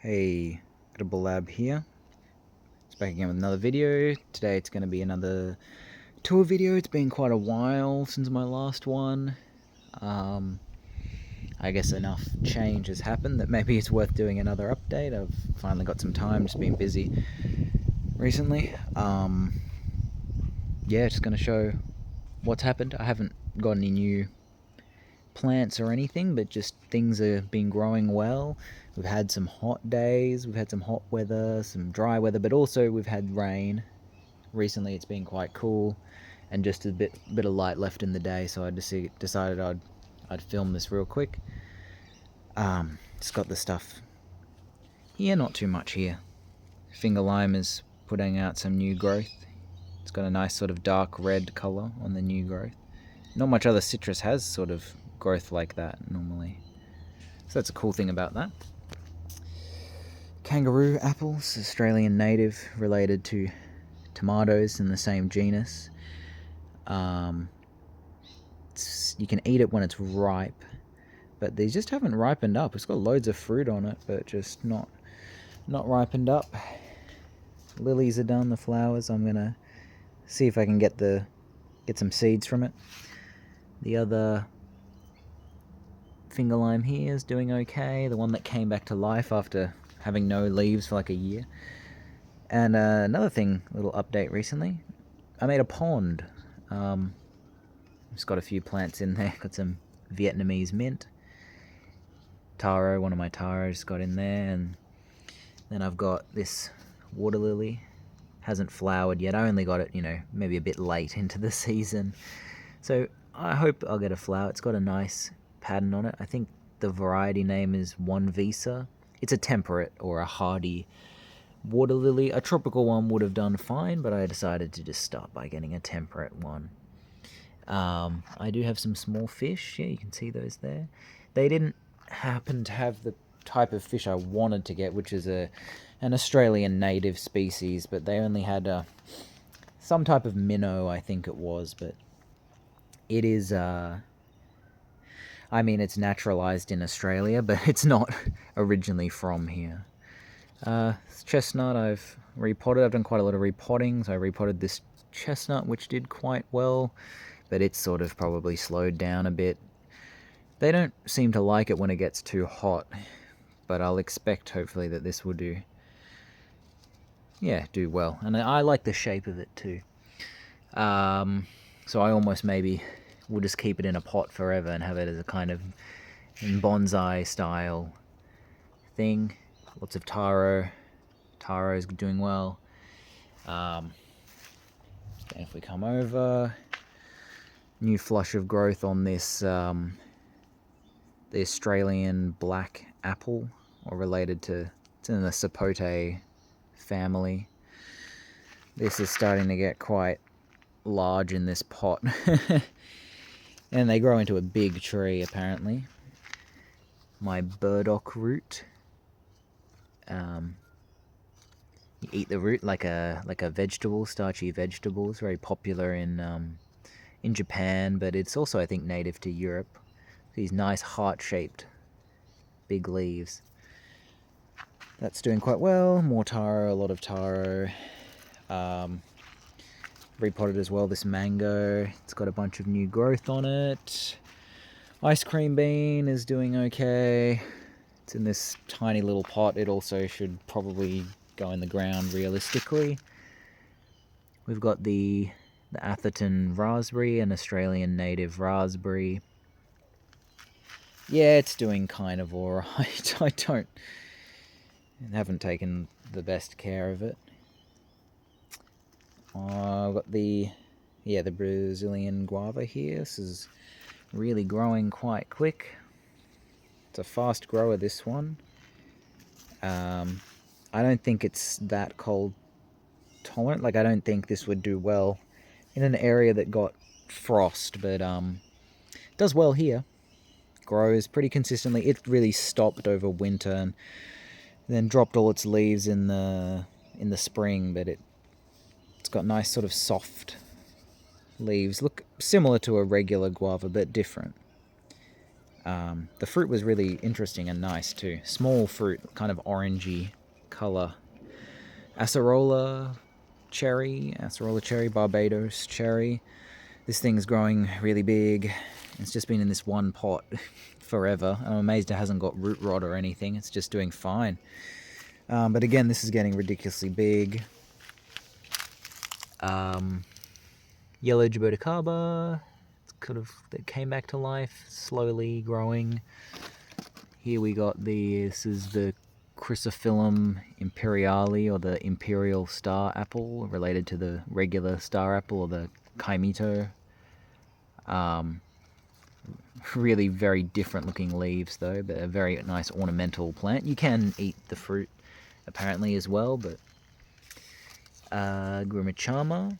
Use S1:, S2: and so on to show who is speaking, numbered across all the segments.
S1: Hey, Edible Lab here. It's back again with another video. Today it's going to be another tour video. It's been quite a while since my last one. I guess enough change has happened that maybe it's worth doing another update. I've finally got some time, just been busy recently. Yeah, just going to show what's happened. I haven't got any new plants or anything, but just things have been growing well. We've had some hot days, we've had some hot weather, some dry weather, but also we've had rain. Recently it's been quite cool and just a bit of light left in the day, so I decided I'd film this real quick. Just got the stuff here, not too much here. Finger lime is putting out some new growth. It's got a nice sort of dark red colour on the new growth. Not much other citrus has sort of growth like that normally, so that's a cool thing about that. Kangaroo apples, Australian native, related to tomatoes in the same genus. You can eat it when it's ripe, but they just haven't ripened up. It's got loads of fruit on it, but just not ripened up. Lilies are done, the flowers. I'm gonna see if I can get some seeds from it. The other finger lime here is doing okay. The one that came back to life after having no leaves for like a year. And another thing, little update recently, I made a pond. Just got a few plants in there. Got some Vietnamese mint. Taro, one of my taros got in there. And then I've got this water lily. Hasn't flowered yet. I only got it, maybe a bit late into the season. So I hope I'll get a flower. It's got a nice pattern on it. I think the variety name is One Visa. It's a temperate or a hardy water lily. A tropical one would have done fine, but I decided to just start by getting a temperate one. I do have some small fish. Yeah, you can see those there. They didn't happen to have the type of fish I wanted to get, which is an Australian native species, but they only had some type of minnow, I think it was, but it is, it's naturalized in Australia, but it's not originally from here. Chestnut I've repotted. I've done quite a lot of repotting, so I repotted this chestnut, which did quite well, but it's sort of probably slowed down a bit. They don't seem to like it when it gets too hot, but I'll expect hopefully that this will do well. And I like the shape of it too. So I almost maybe will just keep it in a pot forever and have it as a kind of bonsai style thing. Lots of taro. Taro is doing well. And if we come over, new flush of growth on this, the Australian black apple, or related to, it's in the sapote family. This is starting to get quite large in this pot. And they grow into a big tree, apparently. My burdock root. You eat the root like a vegetable, starchy vegetable. It's very popular in Japan, but it's also, I think, native to Europe. These nice heart-shaped big leaves. That's doing quite well. More taro, a lot of taro. Repotted as well, this mango. It's got a bunch of new growth on it. Ice cream bean is doing okay. It's in this tiny little pot. It also should probably go in the ground realistically. We've got the Atherton raspberry, an Australian native raspberry. Yeah, it's doing kind of alright. I haven't taken the best care of it. I've got the Brazilian guava here. This is really growing quite quick. It's a fast grower, this one. I don't think it's that cold tolerant. Like, I don't think this would do well in an area that got frost, but does well here. Grows pretty consistently. It really stopped over winter and then dropped all its leaves in the spring, but it's got nice sort of soft leaves. Look similar to a regular guava, but different. The fruit was really interesting and nice too. Small fruit, kind of orangey colour. Acerola cherry, Barbados cherry. This thing's growing really big. It's just been in this one pot forever. I'm amazed it hasn't got root rot or anything. It's just doing fine. But again, this is getting ridiculously big. Yellow Jaboticaba, that came back to life, slowly growing. Here we got this is the Chrysophyllum imperiale, or the imperial star apple, related to the regular star apple, or the Kaimito. Really very different looking leaves though, but a very nice ornamental plant. You can eat the fruit apparently as well, but Grimachama.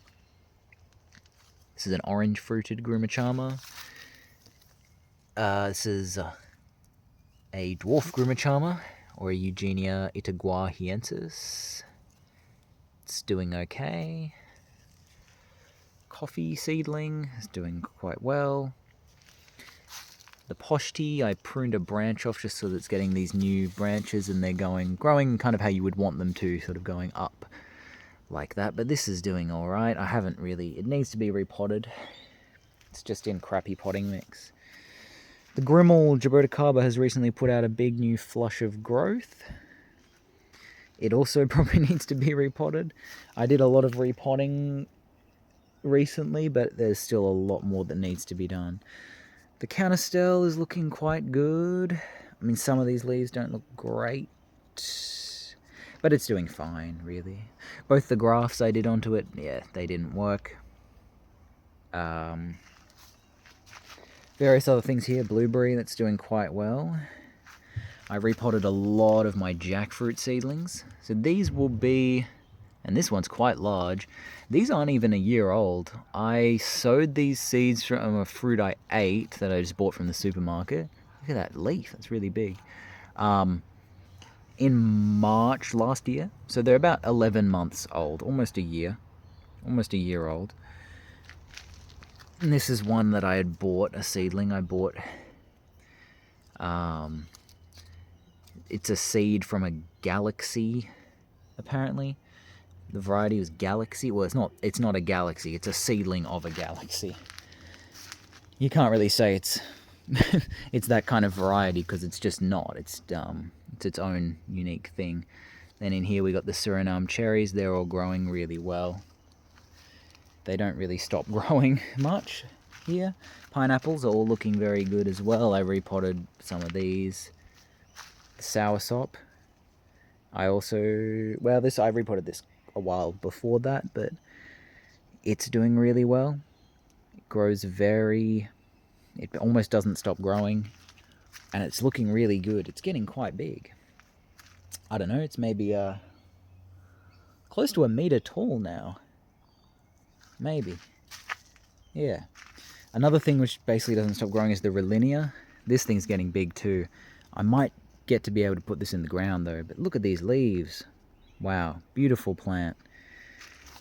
S1: This is an orange fruited Grimachama. This is a dwarf Grimachama, or a Eugenia itaguahiensis. It's doing okay. Coffee seedling is doing quite well. The posh tea, I pruned a branch off just so that it's getting these new branches, and they're growing kind of how you would want them to, sort of going up like that. But this is doing all right. I haven't really, it needs to be repotted. It's just in crappy potting mix. The Grimmel Jaboticaba has recently put out a big new flush of growth. It also probably needs to be repotted. I did a lot of repotting recently, but there's still a lot more that needs to be done. The Counterstel is looking quite good. I mean, some of these leaves don't look great, but it's doing fine, really. Both the grafts I did onto it, yeah, they didn't work. Various other things here. Blueberry, that's doing quite well. I repotted a lot of my jackfruit seedlings. So these will be, and this one's quite large, these aren't even a year old. I sowed these seeds from a fruit I ate that I just bought from the supermarket. Look at that leaf, that's really big. In March last year. So they're about 11 months old, almost a year old. And this is one that I had bought, a seedling I bought. It's a seed from a galaxy, apparently. The variety was Galaxy. Well, it's not a galaxy. It's a seedling of a galaxy. You can't really say it's it's that kind of variety, because it's just not. It's its own unique thing. Then in here we got the Suriname cherries. They're all growing really well. They don't really stop growing much here. Pineapples are all looking very good as well. I repotted some of these. The soursop. I repotted this a while before that, but it's doing really well. It grows it almost doesn't stop growing, and it's looking really good. It's getting quite big. I don't know, it's maybe close to 1 meter tall now. Maybe. Yeah. Another thing which basically doesn't stop growing is the Relinia. This thing's getting big too. I might get to be able to put this in the ground though, but look at these leaves. Wow, beautiful plant.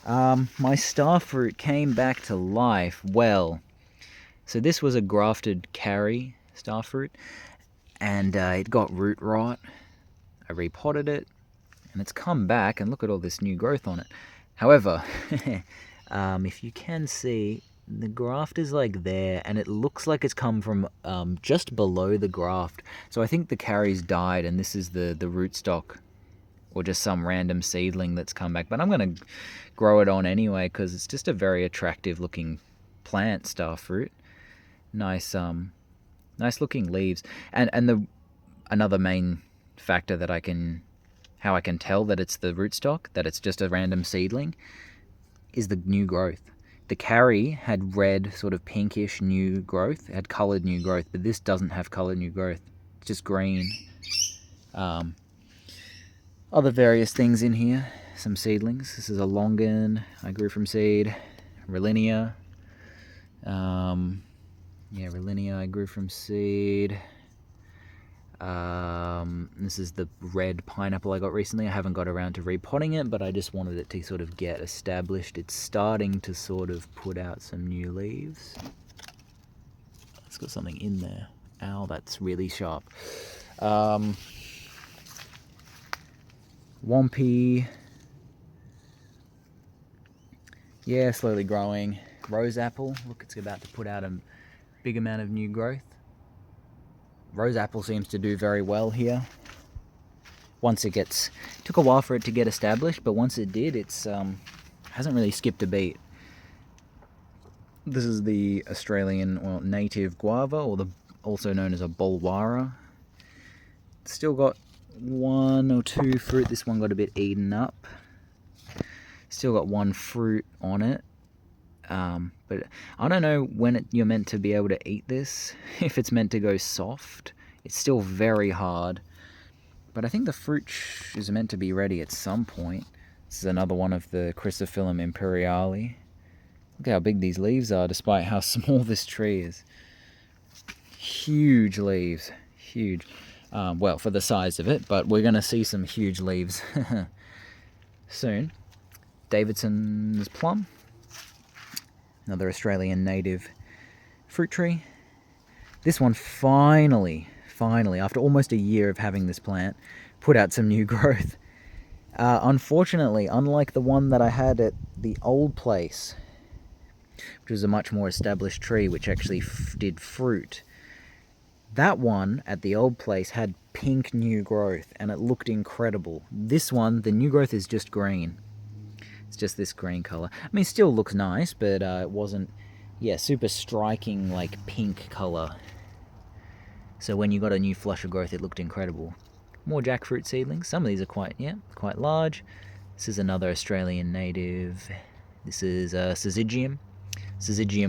S1: My starfruit came back to life. Well, so this was a grafted carry starfruit, and it got root rot. I repotted it, and it's come back, and look at all this new growth on it. However, if you can see, the graft is like there, and it looks like it's come from just below the graft. So I think the carry's died, and this is the rootstock, or just some random seedling that's come back. But I'm going to grow it on anyway, because it's just a very attractive looking plant, starfruit. Nice looking leaves. And another main factor that how I can tell that it's the rootstock, that it's just a random seedling, is the new growth. The carry had red, sort of pinkish new growth. It had coloured new growth, but this doesn't have coloured new growth. It's just green. Other various things in here. Some seedlings. This is a longan I grew from seed. Relinia. Relinia I grew from seed. This is the red pineapple I got recently. I haven't got around to repotting it, but I just wanted it to sort of get established. It's starting to sort of put out some new leaves. It's got something in there. Ow, that's really sharp. Wampy. Yeah, slowly growing. Rose apple. Look, it's about to put out a big amount of new growth. Rose apple seems to do very well here. Once it gets... took a while for it to get established, but once it did, it's hasn't really skipped a beat. This is the Australian, well, native guava, or also known as a bolwara. Still got 1 or 2 fruit. This one got a bit eaten up. Still got 1 fruit on it. But I don't know when you're meant to be able to eat this. If it's meant to go soft. It's still very hard. But I think the fruit is meant to be ready at some point. This is another one of the Chrysophyllum imperiale. Look how big these leaves are, despite how small this tree is. Huge leaves. Huge. Well, for the size of it, but we're going to see some huge leaves soon. Davidson's plum. Another Australian native fruit tree. This one finally, after almost a year of having this plant, put out some new growth. Unfortunately, unlike the one that I had at the old place, which was a much more established tree which actually did fruit, that one at the old place had pink new growth and it looked incredible. This one, the new growth is just green. It's just this green color. I mean, it still looks nice, but it wasn't, super striking, like, pink color. So when you got a new flush of growth, it looked incredible. More jackfruit seedlings. Some of these are quite large. This is another Australian native. This is Syzygium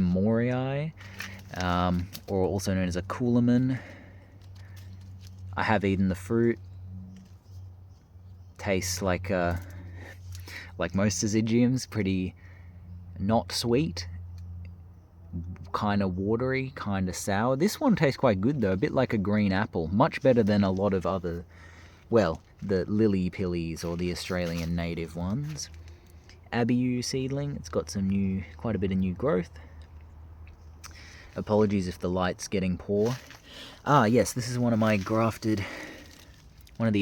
S1: morii, or also known as a coolamon. I have eaten the fruit. Tastes like most Syzygiums, pretty not sweet, kind of watery, kind of sour. This one tastes quite good though, a bit like a green apple, much better than a lot of other, well, the lily pillies or the Australian native ones. Abiu seedling, it's got quite a bit of new growth. Apologies if the light's getting poor. Yes, this is one of the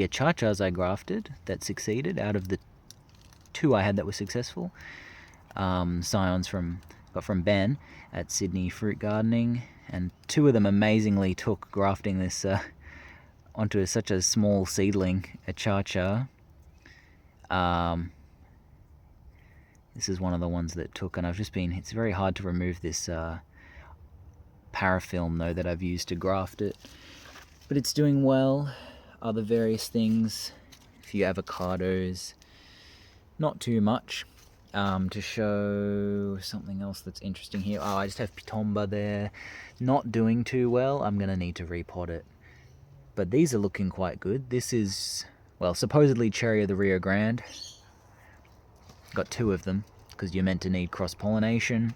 S1: achachas I grafted that succeeded out of the 2 I had that were successful. Scions got from Ben at Sydney Fruit Gardening, and 2 of them amazingly took grafting this onto such a small seedling, achacha. This is one of the ones that took, and it's very hard to remove this parafilm though that I've used to graft it, but it's doing well. Other various things, a few avocados, not too much. To show something else that's interesting here. I just have Pitomba there, not doing too well. I'm gonna need to repot it, but these are looking quite good. This is, well, supposedly cherry of the Rio Grande. Got 2 of them because you're meant to need cross-pollination.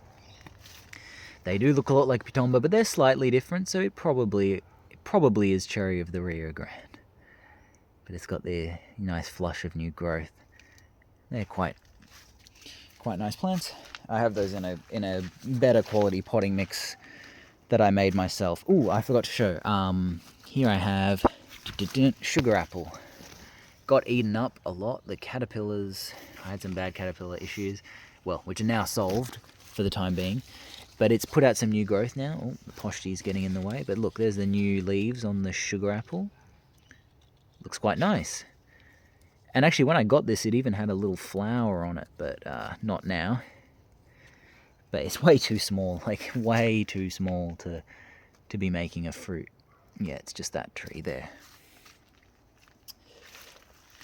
S1: They do look a lot like Pitomba, but they're slightly different, so it probably is cherry of the Rio Grande. But it's got the nice flush of new growth. They're quite nice plants. I have those in a better quality potting mix that I made myself. Ooh, I forgot to show. Here I have sugar apple. Got eaten up a lot. The caterpillars, I had some bad caterpillar issues, well, which are now solved for the time being. But it's put out some new growth now. Oh, the poshtee's getting in the way. But look, there's the new leaves on the sugar apple. Looks quite nice. And actually, when I got this, it even had a little flower on it, but not now. But it's way too small, like way too small to be making a fruit. Yeah, it's just that tree there.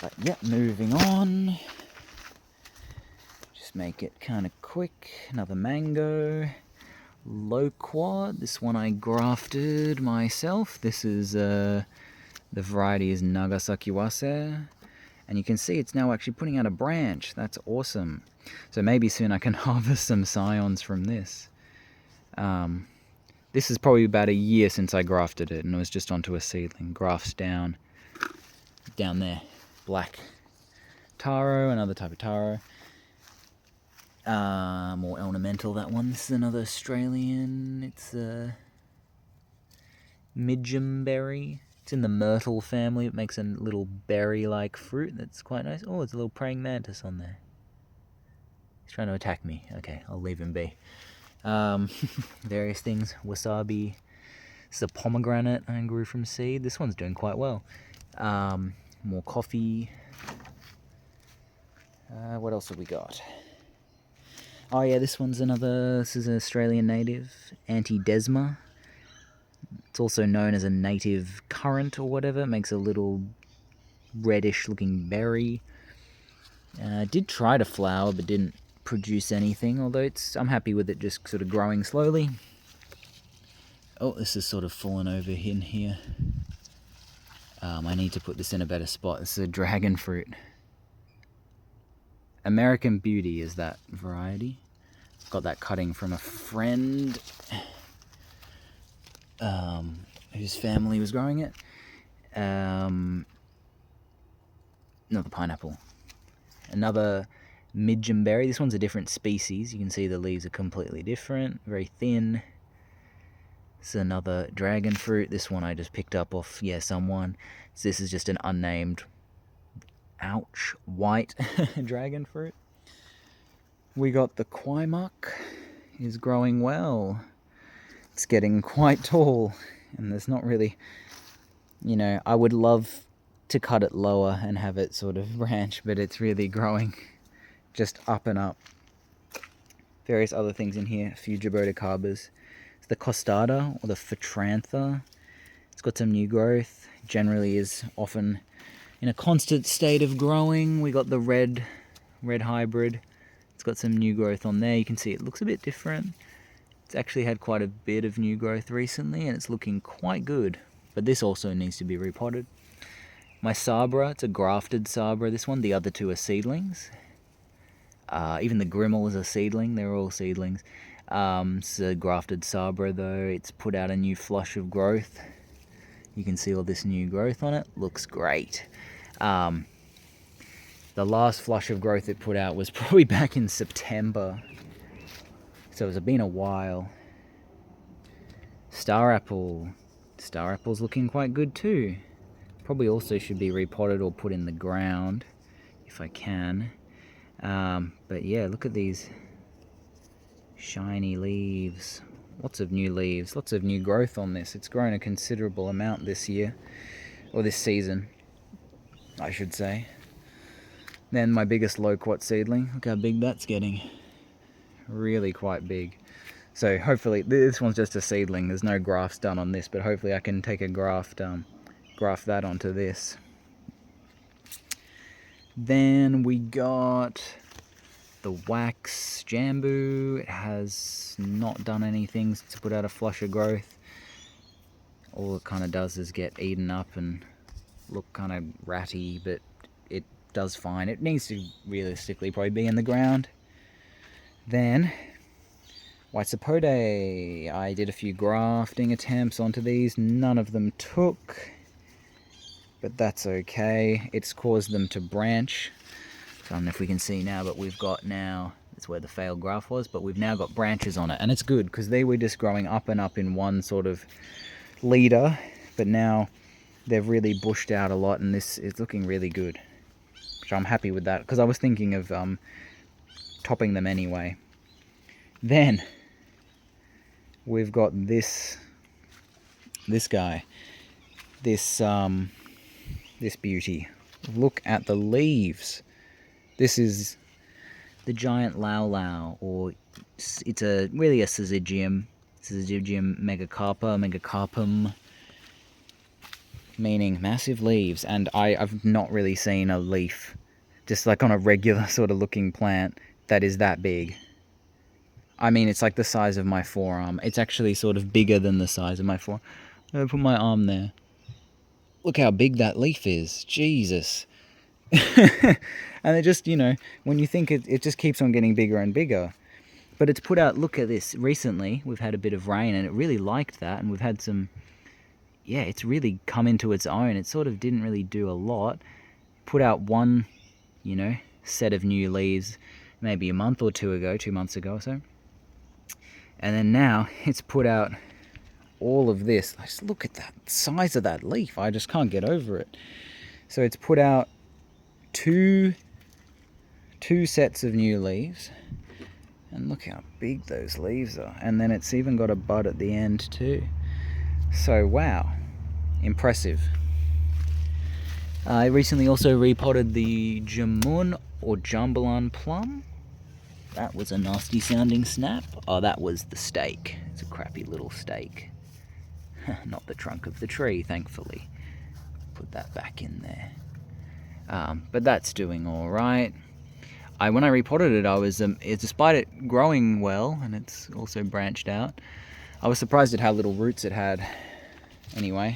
S1: But yeah, moving on. Just make it kind of quick. Another mango. Loquat. This one I grafted myself. This is the variety is Nagasaki Wase. And you can see it's now actually putting out a branch. That's awesome. So maybe soon I can harvest some scions from this. This is probably about a year since I grafted it, and it was just onto a seedling. Grafts down there. Black Taro, another type of Taro. More ornamental, that one. This is another Australian. It's midgeonberry. It's in the myrtle family. It makes a little berry-like fruit that's quite nice. Oh, there's a little praying mantis on there. He's trying to attack me. Okay, I'll leave him be. Various things. Wasabi. This is a pomegranate I grew from seed. This one's doing quite well. More coffee. What else have we got? Oh yeah, this is an Australian native, Antidesma. It's also known as a native currant or whatever. It makes a little reddish looking berry. Did try to flower but didn't produce anything, although I'm happy with it just sort of growing slowly. Oh, this is sort of fallen over in here. I need to put this in a better spot. This is a dragon fruit. American Beauty is that variety. Got that cutting from a friend whose family was growing it. Not the pineapple. Another midgeonberry. This one's a different species. You can see the leaves are completely different, very thin. This is another dragon fruit. This one I just picked up off, someone. So this is just an unnamed, white dragon fruit. We got the Quaimuck. Is growing well. It's getting quite tall, and there's not really, I would love to cut it lower and have it sort of branch, but it's really growing just up and up. Various other things in here, a few Jaboticabas. It's the Costada, or the Phatrantha. It's got some new growth. Generally is often in a constant state of growing. We got the red hybrid. It's got some new growth on there. You can see it looks a bit different. It's actually had quite a bit of new growth recently, and it's looking quite good. But this also needs to be repotted. My Sabra, it's a grafted Sabra, this one. The other two are seedlings. Even the Grimmel is a seedling. They're all seedlings. It's a grafted Sabra, though. It's put out a new flush of growth. You can see all this new growth on it. Looks great. The last flush of growth it put out was probably back in September. So it's been a while. Star Apple. Star Apple's looking quite good too. Probably also should be repotted or put in the ground if I can. But yeah, look at these shiny leaves. Lots of new leaves. Lots of new growth on this. It's grown a considerable amount this year. Or this season, I should say. Then my biggest loquat seedling. Look how big that's getting. Really quite big. So hopefully, this one's just a seedling. There's no grafts done on this, but hopefully I can take a graft that onto this. Then we got the wax jambu. It has not done anything to put out a flush of growth. All it kind of does is get eaten up and look kind of ratty, but it does fine. It needs to realistically probably be in the ground. Then white sapote. I did a few grafting attempts onto these. None of them took, but that's okay. It's caused them to branch. So I don't know if we can see now, but we've got now, that's where the failed graft was, but we've now got branches on it. And it's good because they were just growing up and up in one sort of leader, but now they've really bushed out a lot, and this is looking really good, which I'm happy with that because I was thinking of topping them anyway. Then we've got this guy, this beauty. Look at the leaves. This is the giant lau lau, or it's really a syzygium megacarpum, meaning massive leaves. And I've not really seen a leaf, just like on a regular sort of looking plant, that is that big. I mean, it's like the size of my forearm. It's actually sort of bigger than the size of my forearm. I'm gonna put my arm there. Look how big that leaf is. Jesus. And it just, when you think it just keeps on getting bigger and bigger. But it's put out, look at this. Recently, we've had a bit of rain, and it really liked that. And we've had some, it's really come into its own. It sort of didn't really do a lot. Put out one, set of new leaves maybe 2 months ago or so. And then now it's put out all of this. Just look at that size of that leaf. I just can't get over it. So it's put out two sets of new leaves. And look how big those leaves are. And then it's even got a bud at the end too. So wow, impressive. I recently also repotted the jamun or jambalaya plum. That was a nasty sounding snap. Oh, that was the stake. It's a crappy little stake. Not the trunk of the tree, thankfully. Put that back in there. But that's doing all right. When I repotted it, I was despite it growing well, and it's also branched out, I was surprised at how little roots it had. Anyway,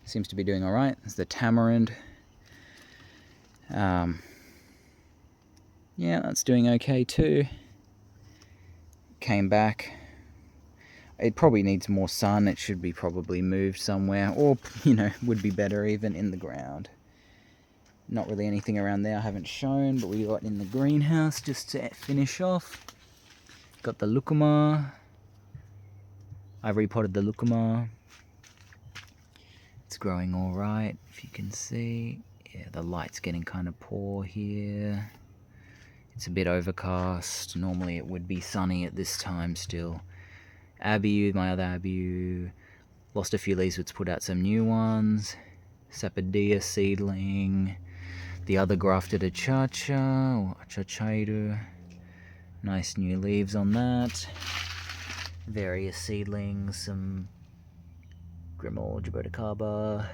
S1: seems to be doing all right. There's the tamarind. Yeah, that's doing okay too. Came back. It probably needs more sun. It should be probably moved somewhere, or would be better even in the ground. Not really anything around there I haven't shown, but we got in the greenhouse just to finish off. Got the lucuma. I repotted the lucuma. It's growing all right, if you can see. Yeah, the light's getting kind of poor here. It's a bit overcast. Normally it would be sunny at this time still. Abiu, my other Abiu, lost a few leaves, but it's put out some new ones. Sapodilla seedling. The other grafted achacha, or achachairu. Nice new leaves on that. Various seedlings, some Grimal jaboticaba.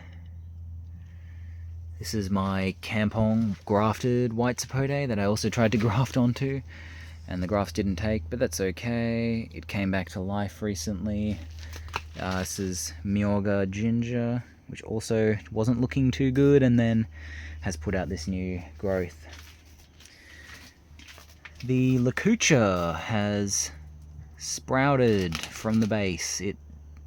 S1: This is my Kampong grafted white sapote that I also tried to graft onto, and the grafts didn't take, but that's okay. It came back to life recently. This is Myoga ginger, which also wasn't looking too good, and then has put out this new growth. The Lakucha has sprouted from the base.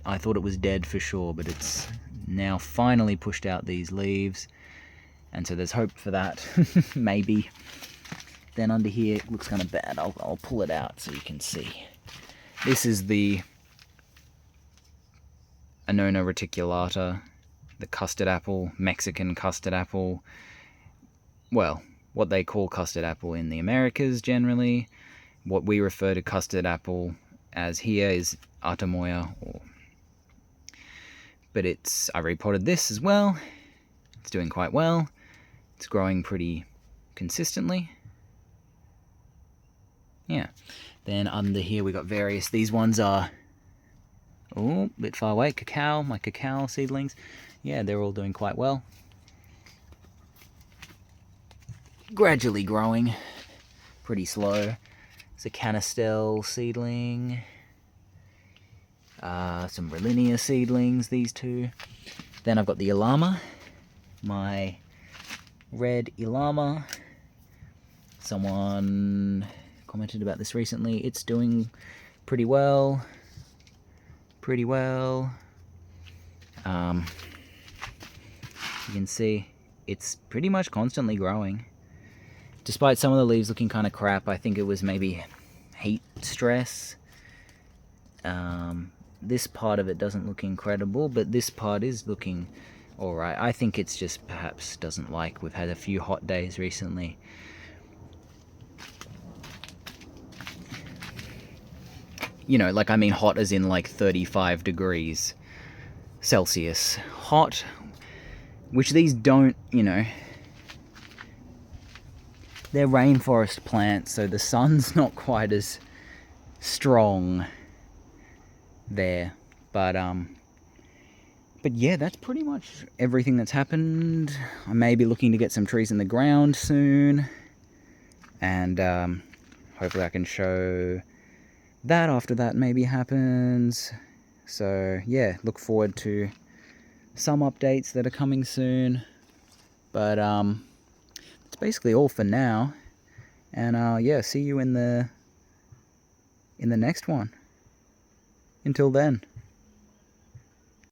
S1: I thought it was dead for sure, but it's now finally pushed out these leaves. And so there's hope for that, maybe. Then under here, it looks kind of bad. I'll pull it out so you can see. This is the Annona reticulata, the custard apple, Mexican custard apple. Well, what they call custard apple in the Americas generally. What we refer to custard apple as here is Atamoya. But I repotted this as well. It's doing quite well. It's growing pretty consistently. Yeah. Then under here we got various. These ones are a bit far away. My cacao seedlings. Yeah, they're all doing quite well. Gradually growing. Pretty slow. It's a canistel seedling. Some Relinia seedlings, these two. Then I've got the Ilama. My red Ilama. Someone commented about this recently. It's doing pretty well. You can see it's pretty much constantly growing. Despite some of the leaves looking kind of crap, I think it was maybe heat stress. This part of it doesn't look incredible, but this part is looking alright. I think it's just perhaps doesn't like. We've had a few hot days recently. I mean hot as in like 35 degrees Celsius. Hot, which these don't, they're rainforest plants, so the sun's not quite as strong there. But yeah, that's pretty much everything that's happened. I may be looking to get some trees in the ground soon, and hopefully I can show that after that maybe happens. So yeah, look forward to some updates that are coming soon. But that's basically all for now, and yeah, see you in the next one. Until then.